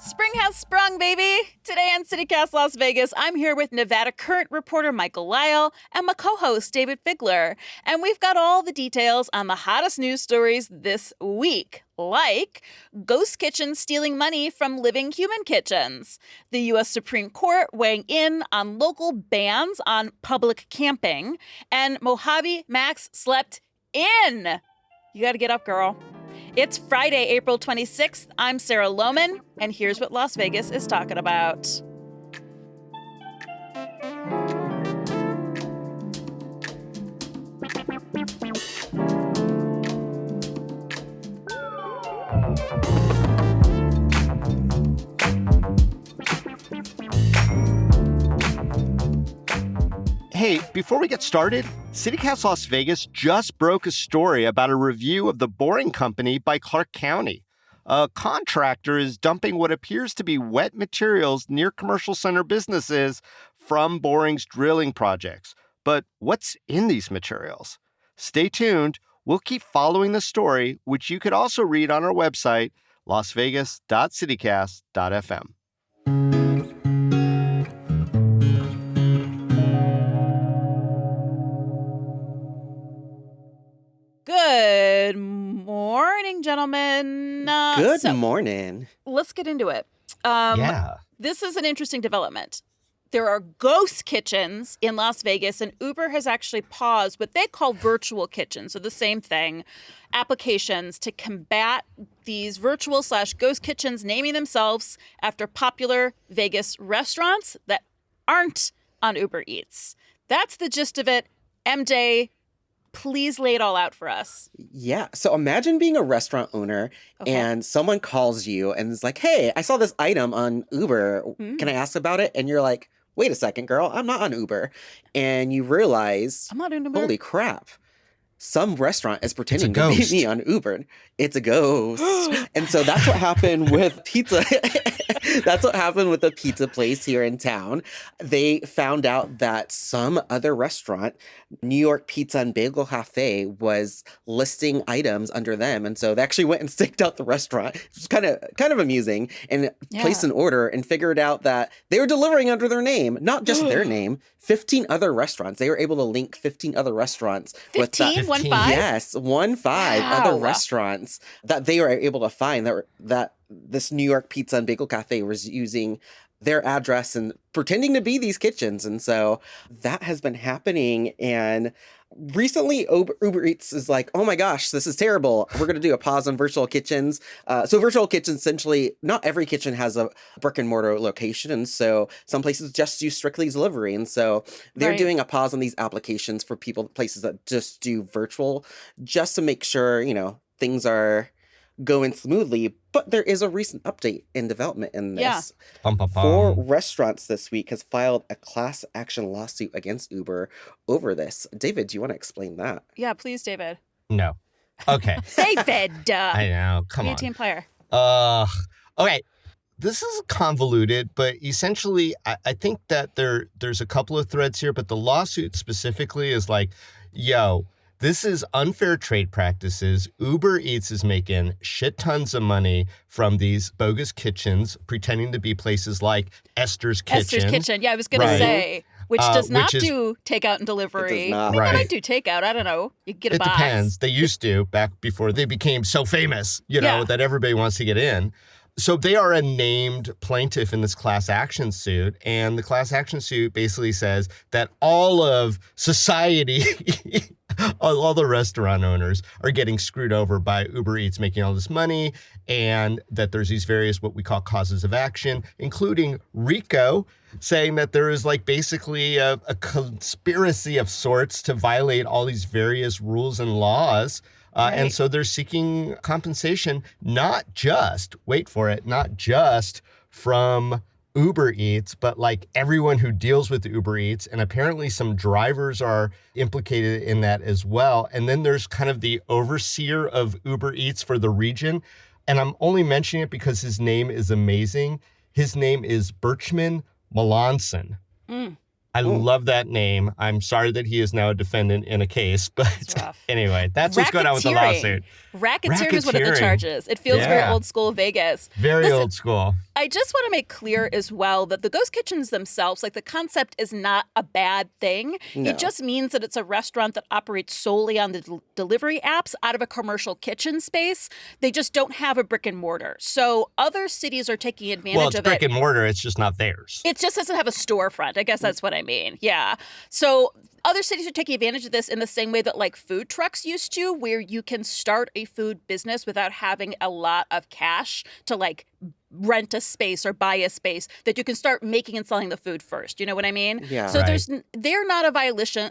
Spring has sprung, baby! Today on CityCast Las Vegas, I'm here with Nevada Current reporter Michael Lyle and my co-host David Figler. And we've got all the details on the hottest news stories this week, like ghost kitchens stealing money from living human kitchens, the U.S. Supreme Court weighing in on local bans on public camping, and Mojave Max slept in. You gotta get up, girl. It's Friday, April 26th. I'm Sarah Lohman, and here's what Las Vegas is talking about. Hey, before we get started, CityCast Las Vegas just broke a story about a review of The Boring Company by Clark County. A contractor is dumping what appears to be wet materials near commercial center businesses from Boring's drilling projects. But what's in these materials? Stay tuned. We'll keep following the story, which you could also read on our website, lasvegas.citycast.fm. Good morning, gentlemen. Good morning. Let's get into it. Yeah. This is an interesting development. There are ghost kitchens in Las Vegas, and Uber has actually paused what they call virtual kitchens, so the same thing, applications to combat these virtual/ghost kitchens, naming themselves after popular Vegas restaurants that aren't on Uber Eats. That's the gist of it. MJ, please lay it all out for us. Yeah. So imagine being a restaurant owner and someone calls you and is like, hey, I saw this item on Uber. Can I ask about it? And you're like, wait a second, girl, I'm not on Uber. And you realize, I'm not on Uber. Holy crap. Some restaurant is pretending to ghost. be me on Uber. It's a ghost. And so that's what happened with pizza. That's what happened with the pizza place here in town. They found out that some other restaurant, New York Pizza and Bagel Cafe, was listing items under them. And so they actually went and staked out the restaurant. It was kind of amusing, and placed an order and figured out that they were delivering under their name, not just their name, 15 other restaurants. They were able to link 15 other restaurants. 15? With that. 15? Yes, 15 other restaurants that they were able to find that this New York Pizza and Bagel Cafe was using their address and pretending to be these kitchens. And so that has been happening. And recently, Uber Eats is like, oh my gosh, this is terrible. We're going to do a pause on virtual kitchens. So virtual kitchens, essentially, not every kitchen has a brick and mortar location. And so some places just do strictly delivery. And so they're doing a pause on these applications for places that just do virtual, just to make sure, things are going smoothly. But there is a recent update in development in this. Yeah. 4 restaurants this week has filed a class action lawsuit against Uber over this. David, do you want to explain that? Yeah, please, David. No. Okay. David! I know. Come Be on. a team player. Okay. This is convoluted, but essentially, I think that there's a couple of threads here, but the lawsuit specifically is like, this is unfair trade practices. Uber Eats is making shit tons of money from these bogus kitchens, pretending to be places like Esther's Kitchen. Esther's Kitchen. Yeah, I was going to say, which does not do takeout and delivery. It does not. I mean, they might do takeout. I don't know. You get a box. It depends. They used to back before they became so famous, that everybody wants to get in. So they are a named plaintiff in this class action suit, and the class action suit basically says that all of society, all the restaurant owners are getting screwed over by Uber Eats making all this money, and that there's these various what we call causes of action, including RICO, saying that there is basically a conspiracy of sorts to violate all these various rules and laws. And so they're seeking compensation, not just from Uber Eats, but everyone who deals with Uber Eats. And apparently some drivers are implicated in that as well. And then there's kind of the overseer of Uber Eats for the region. And I'm only mentioning it because his name is amazing. His name is Birchman Melanson. I love that name. I'm sorry that he is now a defendant in a case, but anyway, that's what's going on with the lawsuit. Racketeering is one of the charges. It feels very old school Vegas. Very old school. I just want to make clear as well that the ghost kitchens themselves, like the concept is not a bad thing. No. It just means that it's a restaurant that operates solely on the delivery apps out of a commercial kitchen space. They just don't have a brick and mortar. So other cities are taking advantage of it. Well, it's brick and mortar. It's just not theirs. It just doesn't have a storefront. I guess that's what I mean. Yeah. So other cities are taking advantage of this in the same way that like food trucks used to, where you can start a food business without having a lot of cash to like rent a space or buy a space, that you can start making and selling the food first. You know what I mean? Yeah. So Right. they're not a violation.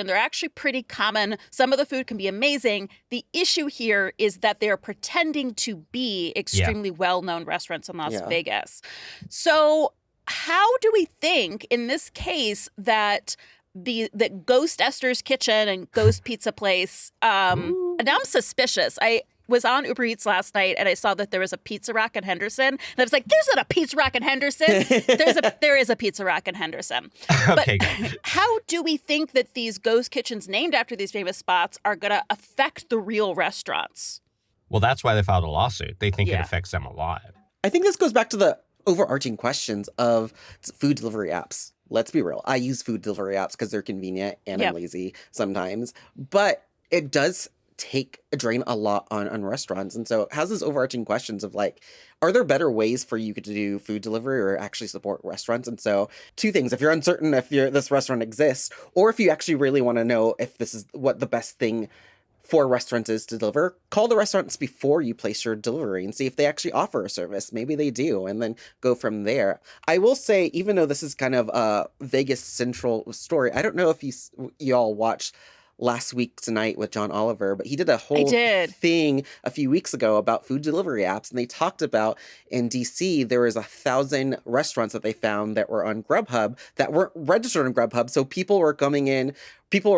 They're actually pretty common. Some of the food can be amazing. The issue here is that they're pretending to be extremely well-known restaurants in Las Vegas. So how do we think in this case that that Ghost Esther's Kitchen and Ghost Pizza Place, now I'm suspicious. I was on Uber Eats last night and I saw that there was a Pizza Rock in Henderson. And I was like, there's not a Pizza Rock in Henderson. There is a Pizza Rock in Henderson. Okay. But how do we think that these ghost kitchens named after these famous spots are going to affect the real restaurants? Well, that's why they filed a lawsuit. They think it affects them a lot. I think this goes back to the overarching questions of food delivery apps. Let's be real. I use food delivery apps because they're convenient and I'm lazy sometimes. But it does take a drain a lot on restaurants. And so it has this overarching questions of like, are there better ways for you to do food delivery or actually support restaurants? And so two things. If you're uncertain if this restaurant exists, or if you actually really want to know if this is what the best thing for restaurants is to deliver, call the restaurants before you place your delivery and see if they actually offer a service. Maybe they do, and then go from there. I will say, even though this is kind of a Vegas central story, I don't know if y'all watched Last Week Tonight with John Oliver, but he did a whole thing a few weeks ago about food delivery apps, and they talked about in DC there was 1,000 restaurants that they found that were on Grubhub that weren't registered on Grubhub, so people were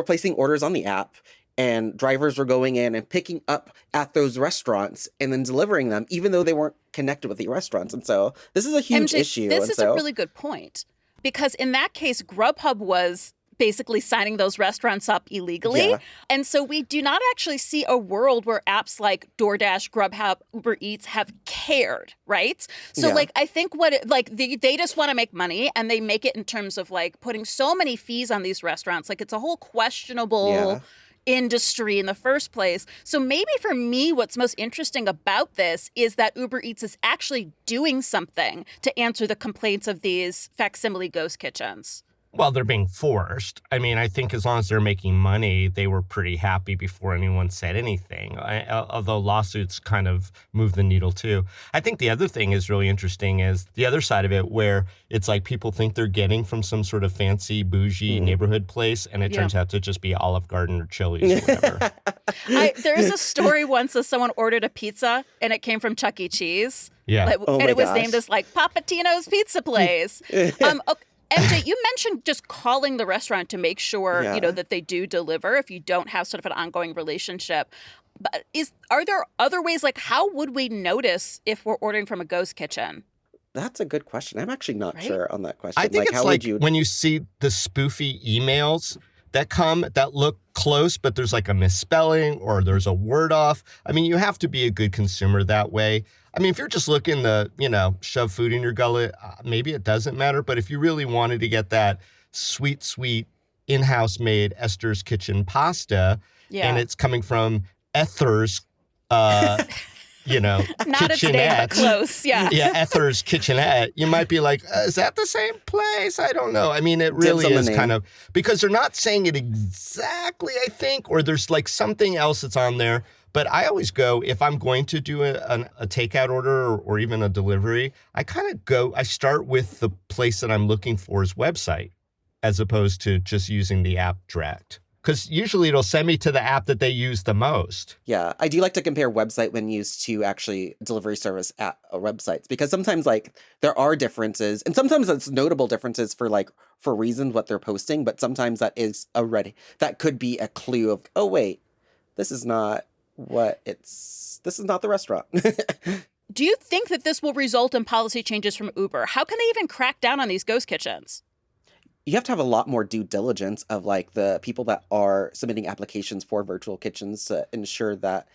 placing orders on the app, and drivers were going in and picking up at those restaurants and then delivering them, even though they weren't connected with the restaurants. And so this is a huge issue. This is a really good point, because in that case, Grubhub was basically signing those restaurants up illegally. Yeah. And so we do not actually see a world where apps like DoorDash, Grubhub, Uber Eats have cared, right? So like, I think they just want to make money, and they make it in terms of like putting so many fees on these restaurants. Like it's a whole questionable industry in the first place. So maybe for me, what's most interesting about this is that Uber Eats is actually doing something to answer the complaints of these facsimile ghost kitchens. Well, they're being forced. I mean, I think as long as they're making money, they were pretty happy before anyone said anything, although lawsuits kind of move the needle too. I think the other thing is really interesting is the other side of it, where it's like people think they're getting from some sort of fancy, bougie neighborhood place, and it turns out to just be Olive Garden or Chili's or whatever. There's a story once that someone ordered a pizza, and it came from Chuck E. Cheese. Yeah. And it was named as like Papatino's Pizza Place. MJ, you mentioned just calling the restaurant to make sure, that they do deliver if you don't have sort of an ongoing relationship. But are there other ways, like how would we notice if we're ordering from a ghost kitchen? That's a good question. I'm actually not sure on that question. I think it's like when you see the spoofy emails that come that look close, but there's like a misspelling or there's a word off. I mean, you have to be a good consumer that way. I mean, if you're just looking to, shove food in your gullet, maybe it doesn't matter. But if you really wanted to get that sweet in-house made Esther's Kitchen pasta, and it's coming from Ether's, not kitchenette. its name, but close, yeah. Ether's Kitchenette. You might be like, is that the same place? I don't know. I mean, it really is kind of, because they're not saying it exactly, I think, or there's like something else that's on there. But I always go, if I'm going to do a takeout order or even a delivery, I start with the place that I'm looking for's website, as opposed to just using the app direct. Because usually it'll send me to the app that they use the most. Yeah, I do like to compare website when used to actually delivery service at websites, because sometimes like there are differences, and sometimes it's notable differences for reasons what they're posting, but sometimes that could be a clue of, oh wait, this is not the restaurant. Do you think that this will result in policy changes from Uber? How can they even crack down on these ghost kitchens? You have to have a lot more due diligence of like the people that are submitting applications for virtual kitchens to ensure that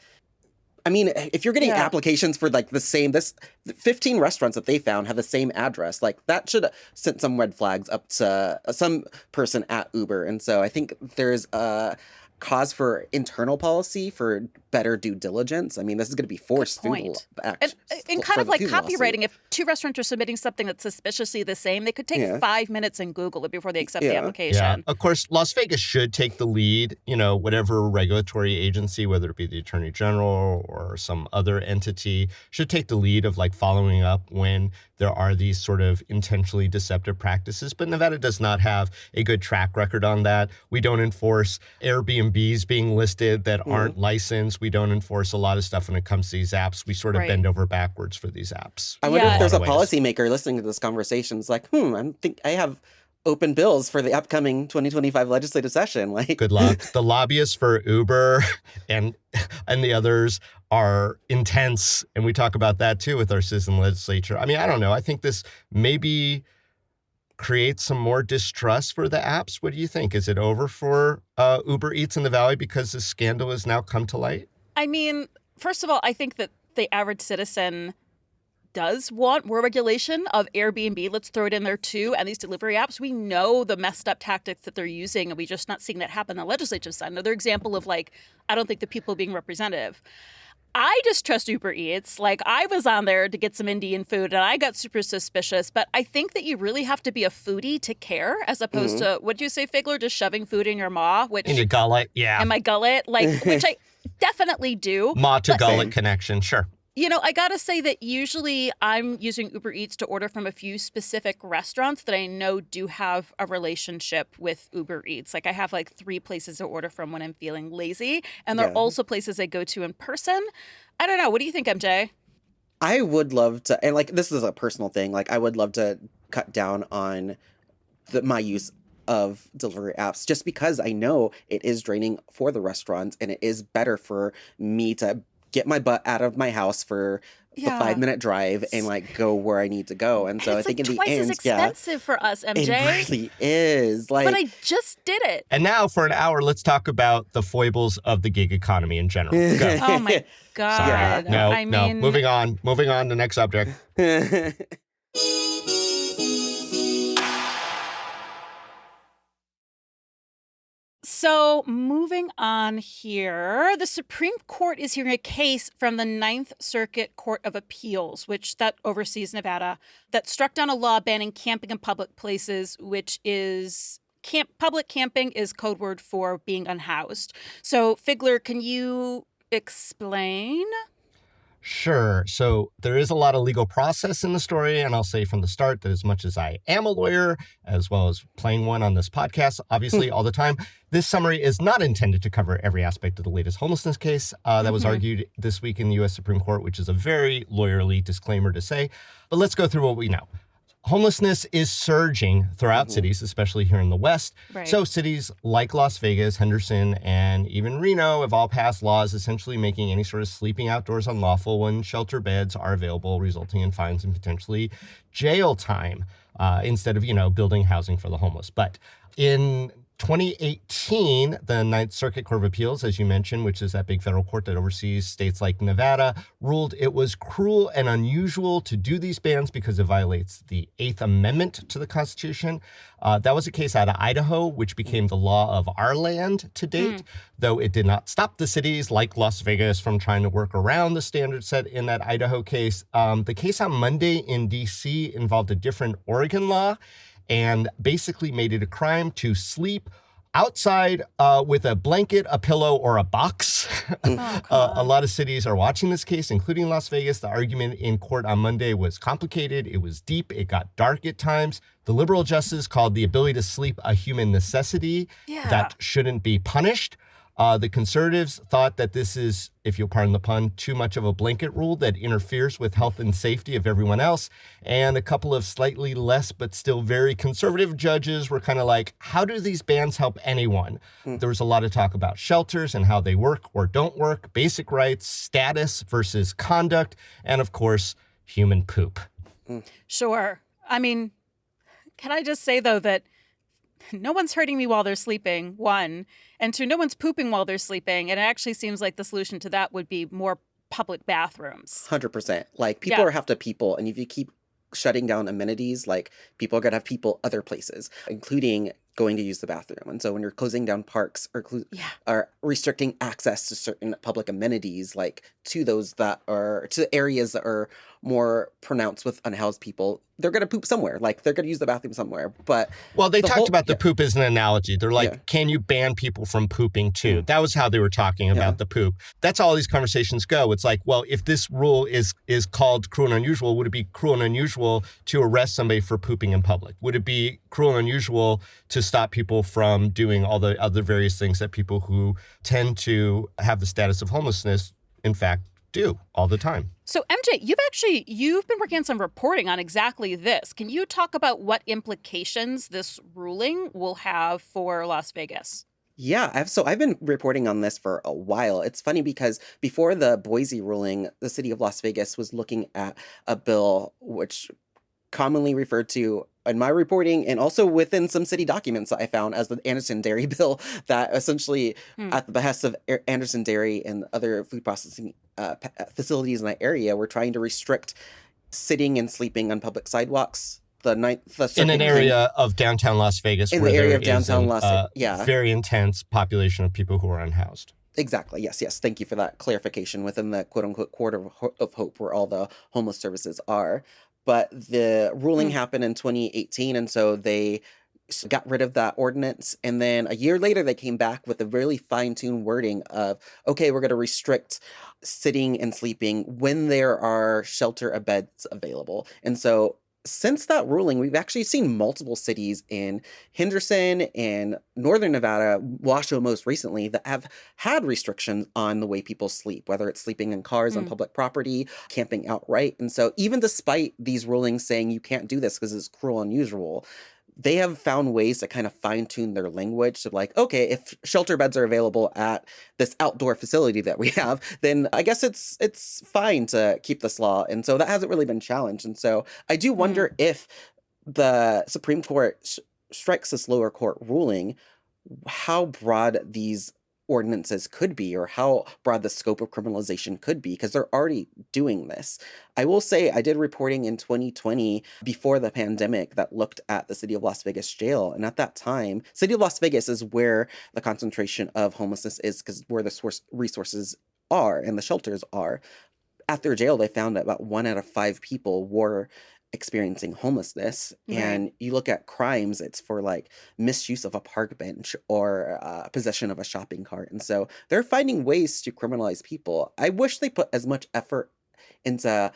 I mean, if you're getting Yeah. applications for like this 15 restaurants that they found have the same address, like that should send some red flags up to some person at Uber. And so I think there's a cause for internal policy for better due diligence. I mean, this is going to be forced through point. the And kind of like copywriting, if two restaurants are submitting something that's suspiciously the same, they could take 5 minutes and Google it before they accept the application. Yeah. Of course, Las Vegas should take the lead, whatever regulatory agency, whether it be the Attorney General or some other entity, should take the lead of like following up when there are these sort of intentionally deceptive practices. But Nevada does not have a good track record on that. We don't enforce Airbnbs being listed that aren't licensed. We don't enforce a lot of stuff when it comes to these apps. We sort of bend over backwards for these apps. I wonder if there's a policymaker listening to this conversation is like, I think I have open bills for the upcoming 2025 legislative session. Like, good luck. The lobbyists for Uber and the others are intense. And we talk about that too with our citizen legislature. I mean, I don't know. I think this maybe creates some more distrust for the apps. What do you think? Is it over for Uber Eats in the Valley because this scandal has now come to light? I mean, first of all, I think that the average citizen does want more regulation of Airbnb. Let's throw it in there too. And these delivery apps, we know the messed up tactics that they're using, and we're just not seeing that happen on the legislative side. Another example of like, I don't think the people being representative. I just trust Uber Eats. Like, I was on there to get some Indian food and I got super suspicious. But I think that you really have to be a foodie to care, as opposed to, what do you say, Figler? Just shoving food in your maw? In your gullet, yeah. In my gullet, like, which I definitely do. Maw to gullet connection, sure. I got to say that usually I'm using Uber Eats to order from a few specific restaurants that I know do have a relationship with Uber Eats. Like, I have like 3 places to order from when I'm feeling lazy. And there are also places I go to in person. I don't know. What do you think, MJ? I would love to, and like, this is a personal thing. Like, I would love to cut down on my use of delivery apps, just because I know it is draining for the restaurants, and it is better for me to get my butt out of my house for the 5-minute drive and like go where I need to go. And so I think in the end, it's expensive for us, MJ. It really is. Like, but I just did it. And now for an hour, let's talk about the foibles of the gig economy in general. Go. Oh my God. Sorry. No. Moving on. Moving on to the next subject. So moving on here, the Supreme Court is hearing a case from the Ninth Circuit Court of Appeals, that oversees Nevada, that struck down a law banning camping in public places, which is public camping is code word for being unhoused. So Figler, can you explain? Sure. So there is a lot of legal process in the story, and I'll say from the start that as much as I am a lawyer, as well as playing one on this podcast, obviously all the time, this summary is not intended to cover every aspect of the latest homelessness case that was argued this week in the U.S. Supreme Court, which is a very lawyerly disclaimer to say. But let's go through what we know. Homelessness is surging throughout cities, especially here in the West. Right. So cities like Las Vegas, Henderson, and even Reno have all passed laws essentially making any sort of sleeping outdoors unlawful when shelter beds are available, resulting in fines and potentially jail time instead of, building housing for the homeless. But in 2018, the Ninth Circuit Court of Appeals, as you mentioned, which is that big federal court that oversees states like Nevada, ruled it was cruel and unusual to do these bans because it violates the Eighth Amendment to the Constitution. That was a case out of Idaho, which became the law of our land to date, though it did not stop the cities like Las Vegas from trying to work around the standards set in that Idaho case. The case on Monday in D.C. involved a different Oregon law, and basically made it a crime to sleep outside with a blanket, a pillow, or a box. A lot of cities are watching this case, including Las Vegas. The argument in court on Monday was complicated. It was deep. It got dark at times. The liberal justice called the ability to sleep a human necessity that shouldn't be punished. The conservatives thought that this is, if you'll pardon the pun, too much of a blanket rule that interferes with health and safety of everyone else. And a couple of slightly less but still very conservative judges were kind of like, how do these bans help anyone? There was a lot of talk about shelters and how they work or don't work, basic rights, status versus conduct, and of course, human poop. Sure. I mean, can I just say, though, that no one's hurting me while they're sleeping, 1. And 2, no one's pooping while they're sleeping. And it actually seems like the solution to that would be more public bathrooms. 100%. Like, people have to people, and if you keep shutting down amenities, like, people are going to have people other places, including going to use the bathroom. And so when you're closing down parks or restricting access to certain public amenities, like to those that are to areas that are more pronounced with unhoused people, they're going to poop somewhere. Like, they're going to use the bathroom somewhere. But they talked about the poop as an analogy. They're like, can you ban people from pooping too? That was how they were talking about the poop. That's how all these conversations go. It's like, well, if this rule is called cruel and unusual, would it be cruel and unusual to arrest somebody for pooping in public? Would it be cruel and unusual to stop people from doing all the other various things that people who tend to have the status of homelessness, in fact, do all the time? So MJ, you've been working on some reporting on exactly this. Can you talk about what implications this ruling will have for Las Vegas? Yeah, I've been reporting on this for a while. It's funny because before the Boise ruling, the city of Las Vegas was looking at a bill which commonly referred to in my reporting and also within some city documents that I found as the Anderson Dairy Bill, that essentially at the behest of Anderson Dairy and other food processing facilities in that area were trying to restrict sitting and sleeping on public sidewalks. In an area of downtown Las Vegas, in where the area there of downtown Las Vegas, very intense population of people who are unhoused. Exactly. Yes. Thank you for that clarification. Within the quote-unquote quarter of hope where all the homeless services are. But the ruling happened in 2018, and so they got rid of that ordinance. And then a year later, they came back with a really fine-tuned wording of, okay, we're going to restrict sitting and sleeping when there are shelter beds available. And so since that ruling, we've actually seen multiple cities in Henderson and Northern Nevada, Washoe most recently, that have had restrictions on the way people sleep, whether it's sleeping in cars on public property, camping outright. And so even despite these rulings saying you can't do this because it's cruel and unusual, they have found ways to kind of fine-tune their language to like, okay, if shelter beds are available at this outdoor facility that we have, then I guess it's fine to keep this law. And so that hasn't really been challenged. And so I do wonder if the Supreme Court strikes this lower court ruling, how broad these ordinances could be, or how broad the scope of criminalization could be, because they're already doing this. I will say I did reporting in 2020 before the pandemic that looked at the city of Las Vegas jail. And at that time, city of Las Vegas is where the concentration of homelessness is, because where the resources are and the shelters are. At their jail, they found that about 1 out of 5 people were experiencing homelessness. And you look at crimes, it's for like misuse of a park bench or possession of a shopping cart. And so they're finding ways to criminalize people. I wish they put as much effort into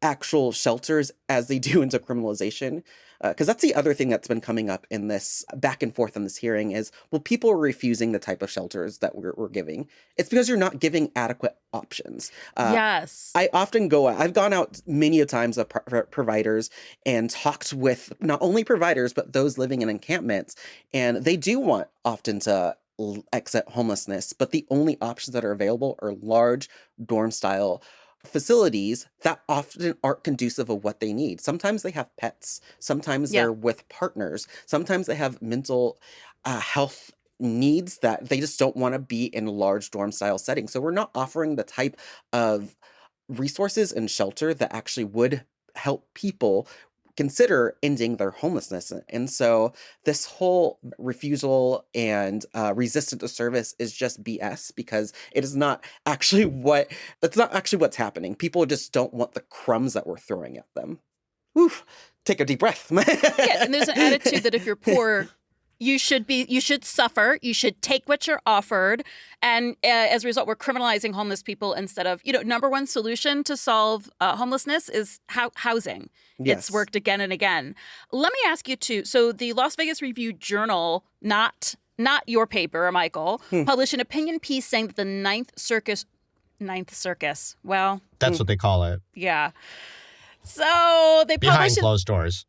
actual shelters as they do into criminalization. Because that's the other thing that's been coming up in this back and forth in this hearing is, well, people are refusing the type of shelters that we're giving. It's because you're not giving adequate options. Yes. I've gone out many a times of providers and talked with not only providers, but those living in encampments. And they do want often to exit homelessness, but the only options that are available are large dorm style facilities that often aren't conducive of what they need. Sometimes they have pets. Sometimes they're with partners. Sometimes they have mental health needs that they just don't want to be in large dorm style settings. So we're not offering the type of resources and shelter that actually would help people consider ending their homelessness. And so this whole refusal and resistance to service is just BS, because it is not actually what's happening. People just don't want the crumbs that we're throwing at them. Oof, take a deep breath. Yeah, and there's an attitude that if you're poor, you should suffer, you should take what you're offered. And as a result, we're criminalizing homeless people instead of, number one solution to solve homelessness is housing. Yes. It's worked again and again. Let me ask you too. So the Las Vegas Review-Journal, not your paper, Michael, published an opinion piece saying that the Ninth Circus, well. That's what they call it. Yeah. So they behind published closed doors.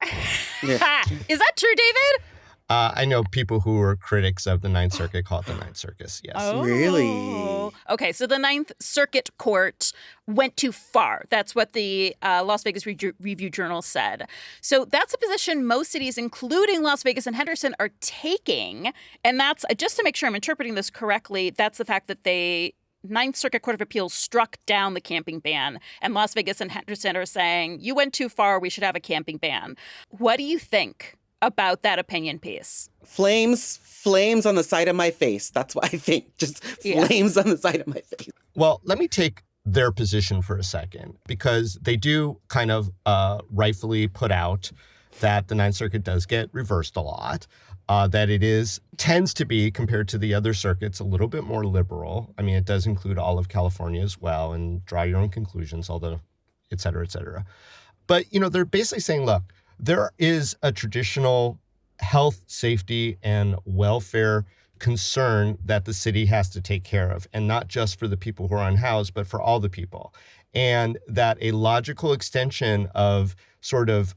Is that true, David? I know people who were critics of the Ninth Circuit call it the Ninth Circus, yes. Oh. Really? Okay, so the Ninth Circuit Court went too far. That's what the Las Vegas Review-Journal said. So that's a position most cities, including Las Vegas and Henderson, are taking. And that's, just to make sure I'm interpreting this correctly, that's the fact that they Ninth Circuit Court of Appeals struck down the camping ban, and Las Vegas and Henderson are saying, you went too far, we should have a camping ban. What do you think about that opinion piece? Flames on the side of my face. That's what I think. Just flames on the side of my face. Well, let me take their position for a second, because they do kind of rightfully put out that the Ninth Circuit does get reversed a lot, that it tends to be, compared to the other circuits, a little bit more liberal. I mean, it does include all of California as well, and draw your own conclusions, although, et cetera, et cetera. But, they're basically saying, look, there is a traditional health, safety, and welfare concern that the city has to take care of, and not just for the people who are unhoused, but for all the people. And that a logical extension of sort of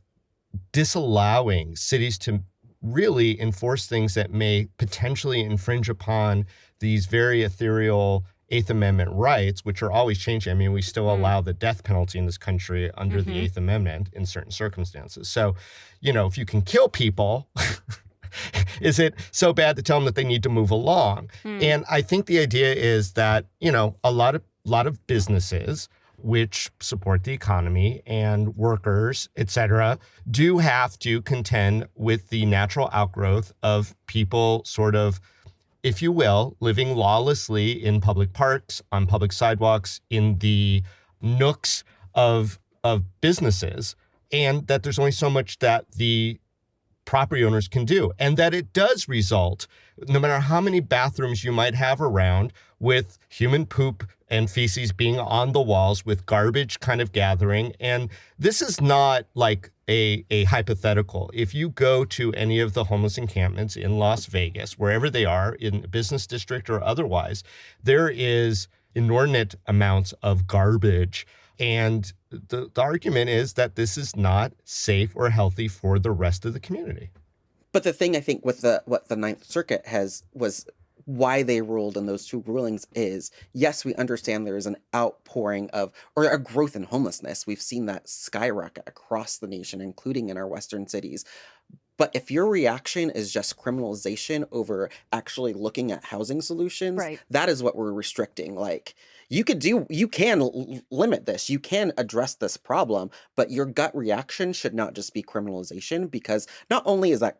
disallowing cities to really enforce things that may potentially infringe upon these very ethereal Eighth Amendment rights, which are always changing. I mean, we still allow the death penalty in this country under the Eighth Amendment in certain circumstances. So, if you can kill people, is it so bad to tell them that they need to move along? And I think the idea is that, a lot of businesses which support the economy and workers, et cetera, do have to contend with the natural outgrowth of people sort of, if you will, living lawlessly in public parks, on public sidewalks, in the nooks of businesses, and that there's only so much that the property owners can do, and that it does result, no matter how many bathrooms you might have around, with human poop and feces being on the walls, with garbage kind of gathering. And this is not like a hypothetical. If you go to any of the homeless encampments in Las Vegas, wherever they are, in a business district or otherwise, there is inordinate amounts of garbage. And the argument is that this is not safe or healthy for the rest of the community. But the thing I think with what the Ninth Circuit was why they ruled in those two rulings is, yes, we understand there is an outpouring of, or a growth in homelessness. We've seen that skyrocket across the nation, including in our Western cities. But if your reaction is just criminalization over actually looking at housing solutions, right, that is what we're restricting. Like, you can limit this, you can address this problem, but your gut reaction should not just be criminalization, because not only is that,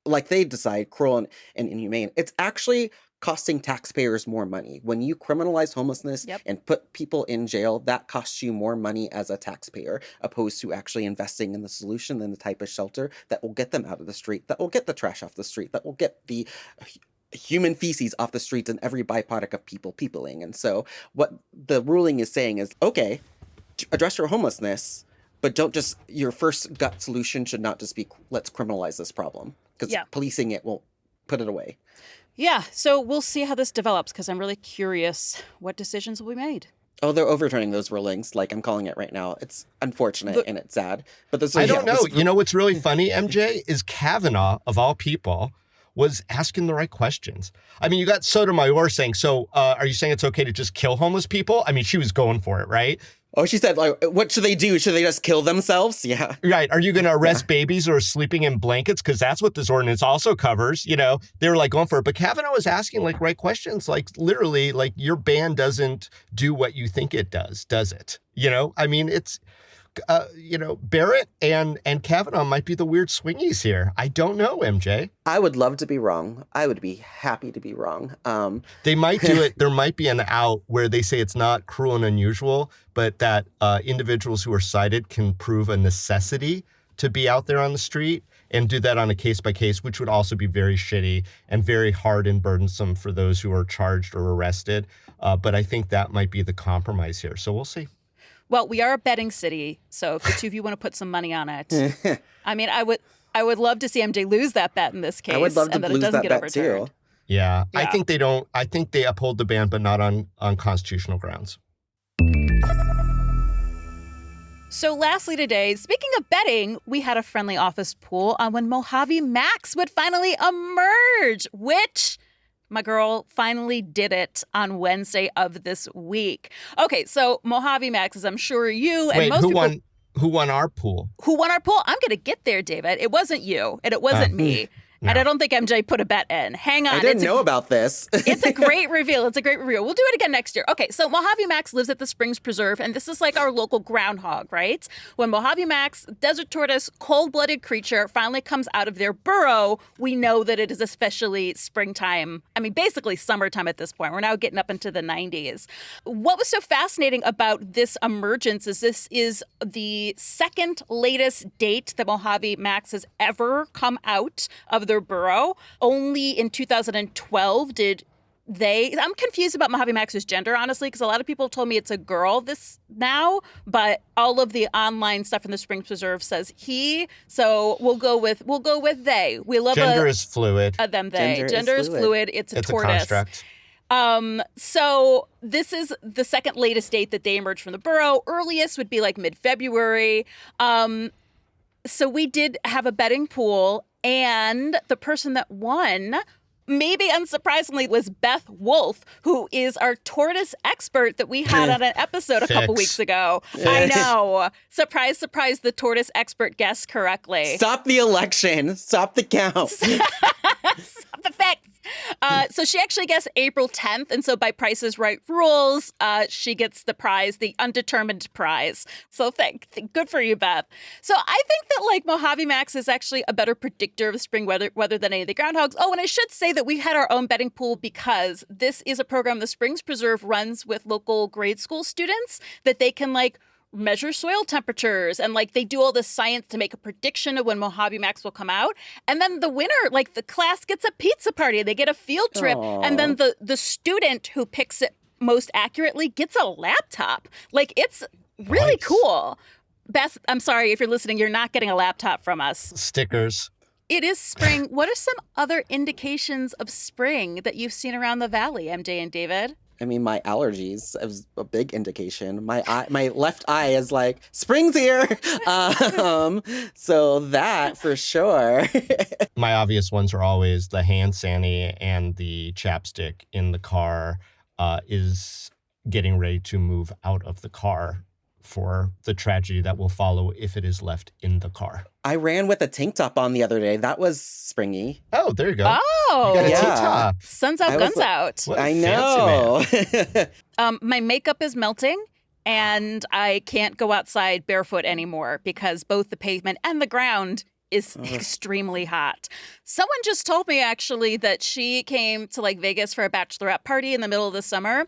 like they decide, cruel and inhumane, it's actually costing taxpayers more money. When you criminalize homelessness and put people in jail, that costs you more money as a taxpayer, opposed to actually investing in the solution and the type of shelter that will get them out of the street, that will get the trash off the street, that will get the human feces off the streets and every byproduct of peopling. And so what the ruling is saying is, okay, address your homelessness, but don't just, your first gut solution should not just be, let's criminalize this problem, because policing it will put it away. Yeah, so we'll see how this develops, because I'm really curious what decisions will be made. Oh, they're overturning those rulings. Like, I'm calling it right now. It's unfortunate and it's sad. But this, I don't know. You know what's really funny, MJ, is Kavanaugh, of all people, was asking the right questions. I mean, you got Sotomayor saying, so are you saying it's okay to just kill homeless people? I mean, she was going for it, right? Oh, she said, like, what should they do? Should they just kill themselves? Yeah. Right. Are you going to arrest babies who are sleeping in blankets? Because that's what this ordinance also covers. They were like going for it. But Kavanaugh was asking like right questions, like literally, like your ban doesn't do what you think it does it? I mean, it's, Barrett and Kavanaugh might be the weird swingies here. I don't know, MJ. I would love to be wrong. I would be happy to be wrong. They might do it. There might be an out where they say it's not cruel and unusual, but that individuals who are cited can prove a necessity to be out there on the street, and do that on a case by case, which would also be very shitty and very hard and burdensome for those who are charged or arrested. But I think that might be the compromise here. So we'll see. Well, we are a betting city, so if the two of you want to put some money on it, I mean, I would love to see MJ lose that bet in this case. I would love to and that lose it doesn't that get bet overturned. too. Yeah, I think they don't. I think they uphold the ban, but not on constitutional grounds. So lastly today, speaking of betting, we had a friendly office pool on when Mojave Max would finally emerge, which my girl finally did it on Wednesday of this week. Okay, so Mojave Max, as I'm sure you and most people... Who won our pool? Who won our pool? I'm going to get there, David. It wasn't you, and it wasn't me. And I don't think MJ put a bet in. Hang on. I didn't know about this. It's a great reveal. It's a great reveal. We'll do it again next year. Okay, so Mojave Max lives at the Springs Preserve, and this is like our local groundhog, right? When Mojave Max, desert tortoise, cold-blooded creature, finally comes out of their burrow, we know that it is especially springtime. I mean, basically summertime at this point. We're now getting up into the 90s. What was so fascinating about this emergence is this is the second latest date that Mojave Max has ever come out of their burrow. Only in 2012 did I'm confused about Mojave Max's gender, honestly, because a lot of people told me it's a girl now, but all of the online stuff in the Springs Preserve says he. So we'll go with they. We love gender is fluid. Them they. Gender is fluid. It's a tortoise. A construct. So this is the second latest date that they emerged from the burrow. Earliest would be like mid-February. So we did have a betting pool, and the person that won, maybe unsurprisingly, was Beth Wolf, who is our tortoise expert that we had on an episode a couple weeks ago. I know. Surprise, surprise, the tortoise expert guessed correctly. Stop the election. Stop the count. Stop the facts. So she actually guessed April 10th. And so by Price is Right rules, she gets the prize, the undetermined prize. So good for you, Beth. So I think that like Mojave Max is actually a better predictor of spring weather than any of the groundhogs. Oh, and I should say that we had our own betting pool because this is a program the Springs Preserve runs with local grade school students that they can like measure soil temperatures and like they do all this science to make a prediction of when Mojave Max will come out. And then the winner, like the class gets a pizza party, they get a field trip. Aww. And then the student who picks it most accurately gets a laptop. Like it's really cool. Beth, I'm sorry if you're listening, you're not getting a laptop from us. Stickers. It is spring. What are some other indications of spring that you've seen around the valley, MJ and David? I mean, my allergies is a big indication. My left eye is like, spring's here. So that for sure. My obvious ones are always the hand sani and the chapstick in the car is getting ready to move out of the car for the tragedy that will follow if it is left in the car. I ran with a tank top on the other day. That was springy. Oh, there you go. Oh, you got a tank top. Sun's out, guns out. I know. My makeup is melting, and I can't go outside barefoot anymore because both the pavement and the ground is extremely hot. Someone just told me, actually, that she came to like Vegas for a bachelorette party in the middle of the summer.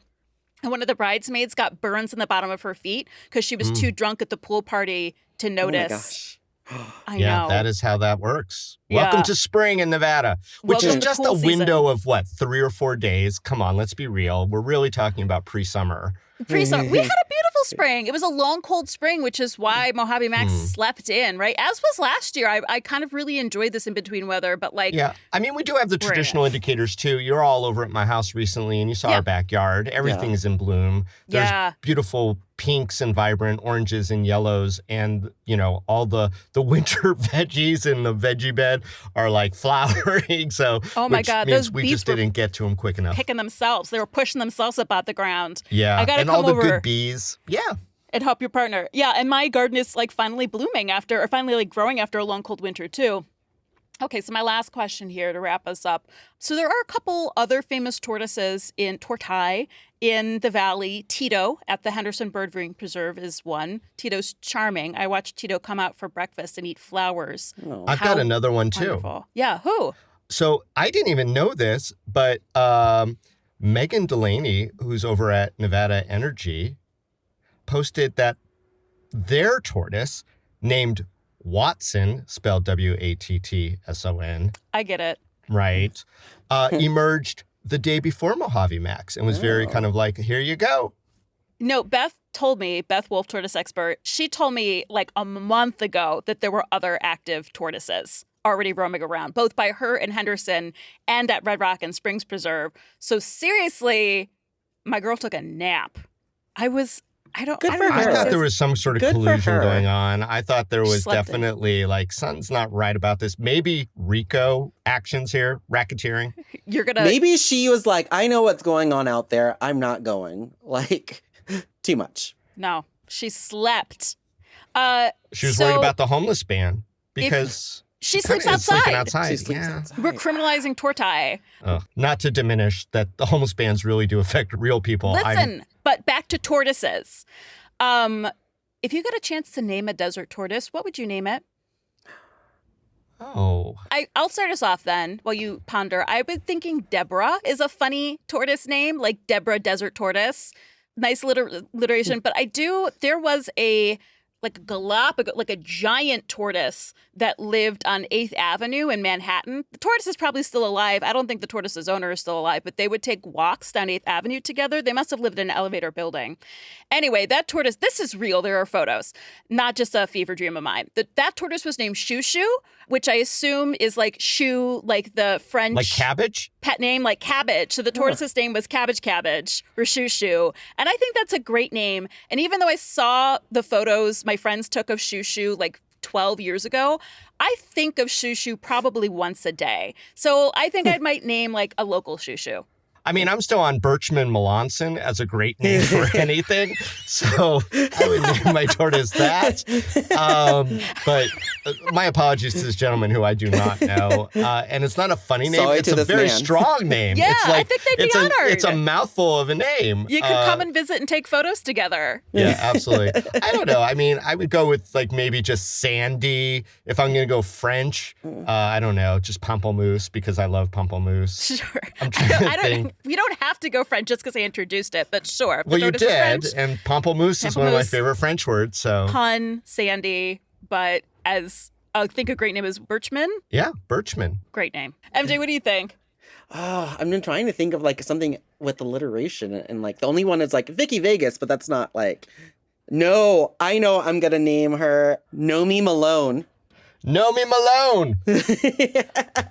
And one of the bridesmaids got burns in the bottom of her feet because she was too drunk at the pool party to notice. Oh my gosh. I know. That is how that works. Yeah. Welcome to spring in Nevada, which is just a window of 3 or 4 days. Come on, let's be real. We're really talking about pre-summer. Pre-summer. We had a beautiful spring. It was a long, cold spring, which is why Mojave Max slept in, right? As was last year. I kind of really enjoyed this in-between weather, but like... Yeah, I mean, we do have the traditional indicators, too. You're all over at my house recently, and you saw our backyard. Everything is in bloom. There's beautiful pinks and vibrant oranges and yellows, and, you know, all the winter veggies in the veggie bed are, like, flowering, so... Oh, my God. Those we just didn't get to them quick enough. Picking themselves. They were pushing themselves up out the ground. Yeah, I gotta and come all the over. good bees. Yeah. And help your partner. Yeah, and my garden is like finally blooming finally like growing after a long cold winter too. Okay, so my last question here to wrap us up. So there are a couple other famous tortoises in the valley. Tito at the Henderson Bird Viewing Preserve is one. Tito's charming. I watched Tito come out for breakfast and eat flowers. Oh. I've got another one too. Wonderful. Yeah, who? So I didn't even know this, but Megan Delaney, who's over at Nevada Energy, posted that their tortoise, named Watson, spelled Watson. I get it. Right. Emerged the day before Mojave Max and was very kind of like, here you go. No, Beth Wolf, tortoise expert, she told me like a month ago that there were other active tortoises already roaming around, both by her and Henderson and at Red Rock and Springs Preserve. So seriously, my girl took a nap. I thought there was some sort of collusion going on. I thought there was definitely like something's not right about this. Maybe RICO actions here, racketeering. Maybe she was like, I know what's going on out there. I'm not going. Like, too much. No, she slept. She was worried about the homeless ban because She sleeps It's sleeping outside. She sleeps Yeah. outside. We're criminalizing tortoise. Not to diminish that the homeless bans really do affect real people. Listen, but back to tortoises. If you got a chance to name a desert tortoise, what would you name it? I'll start us off then while you ponder. I've been thinking Deborah is a funny tortoise name, like Deborah Desert Tortoise. Nice alliteration. But there was a Galapagos, like a giant tortoise that lived on 8th Avenue in Manhattan. The tortoise is probably still alive. I don't think the tortoise's owner is still alive, but they would take walks down 8th Avenue together. They must have lived in an elevator building. Anyway, that tortoise, this is real. There are photos, not just a fever dream of mine. That tortoise was named Shoo Shoo, which I assume is like shoe, like the French. Like cabbage? Pet name, like cabbage. So the tortoise's name was Cabbage or Shoo Shoo. And I think that's a great name. And even though I saw the photos my friends took of Shoo Shoo like 12 years ago, I think of Shoo Shoo probably once a day. So I think I might name like a local Shoo Shoo. I mean, I'm still on Birchman Melanson as a great name for anything. So I would name my tortoise that. But my apologies to this gentleman who I do not know. And it's not a funny name. Sorry it's to a this very man. strong name. Yeah, it's like, I think they'd be honored. It's a mouthful of a name. You could come and visit and take photos together. Yeah, absolutely. I don't know. I mean, I would go with like maybe just Sandy. If I'm going to go French, I don't know, just Pamplemousse because I love Pamplemousse. Sure. I'm trying to think. We don't have to go French just because I introduced it, but sure. Well, you tortoise is did, French. and Pamplemousse is one of my Pamplemousse. favorite French words. So Pun, Sandy, but as I think a great name is Birchman. yeah, Birchman. Great name. MJ, what do you think? I've been trying to think of like something with alliteration, and like the only one is like Vicky Vegas, but that's not like. No, I know I'm gonna name her Nomi Malone. Nomi Malone.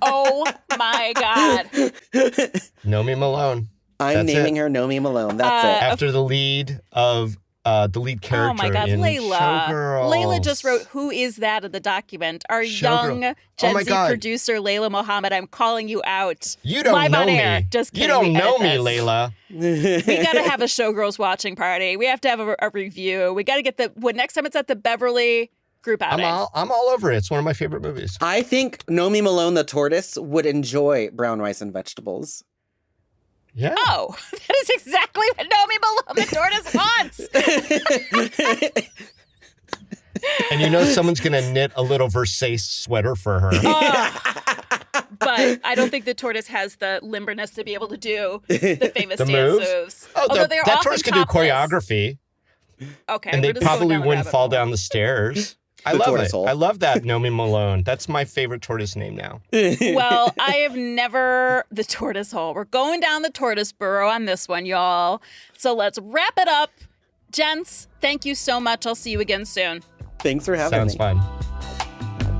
Oh my God. Nomi Malone. I'm That's naming her Nomi Malone. That's it. After the lead character Oh my God, in Layla. Showgirls. Layla just wrote, "Who is that?" in the document. Our Showgirl. young Oh Gen my Z God. producer, Layla Mohammed, I'm calling you out. You don't Live know on me. air. Just you kidding. don't We know edit me, this. Layla. We got to have a Showgirls watching party. We have to have a review. We got to get next time it's at the Beverly group outing. I'm all over it. It's one of my favorite movies. I think Nomi Malone the tortoise would enjoy brown rice and vegetables. Yeah. Oh, that is exactly what Nomi Malone the tortoise wants. And you know someone's going to knit a little Versace sweater for her. But I don't think the tortoise has the limberness to be able to do the famous The dance moves? moves. Oh, Although they're that often tortoise can do topless. choreography. Okay, And we're they just going probably down the wouldn't rabbit fall hole. down the stairs. I The love tortoise it. hole. I love that Nomi Malone. That's my favorite tortoise name now. Well, I have never the tortoise hole. We're going down the tortoise burrow on this one, y'all. So let's wrap it up. Gents, thank you so much. I'll see you again soon. Thanks for having Sounds me. fun.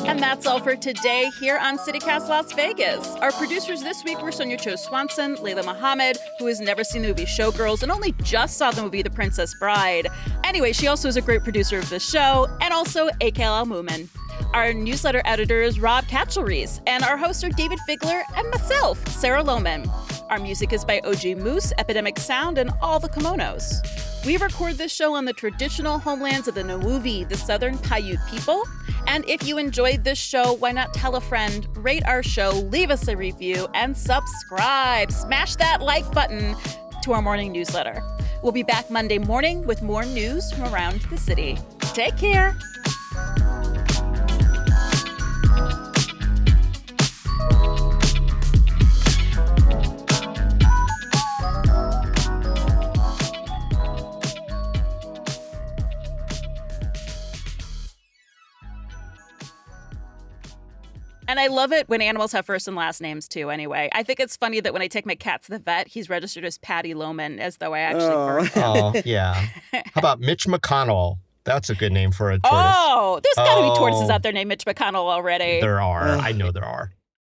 And that's all for today here on CityCast Las Vegas. Our producers this week were Sonia Cho Swanson, Layla Mohammed, who has never seen the movie Showgirls and only just saw the movie The Princess Bride. Anyway, she also is a great producer of the show, and also Akel Al-Mumin. Our newsletter editor is Rob Katchelrees, and our hosts are David Figler and myself, Sarah Lohman. Our music is by OG Moose, Epidemic Sound, and All the Kimonos. We record this show on the traditional homelands of the Nawuvi, the Southern Paiute people. And if you enjoyed this show, why not tell a friend, rate our show, leave us a review, and subscribe. Smash that like button to our morning newsletter. We'll be back Monday morning with more news from around the city. Take care. And I love it when animals have first and last names, too, anyway. I think it's funny that when I take my cat to the vet, he's registered as Patty Lohman, as though I actually birthed him. Oh, yeah. How about Mitch McConnell? That's a good name for a tortoise. Oh, there's got to be tortoises out there named Mitch McConnell already. There are. I know there are.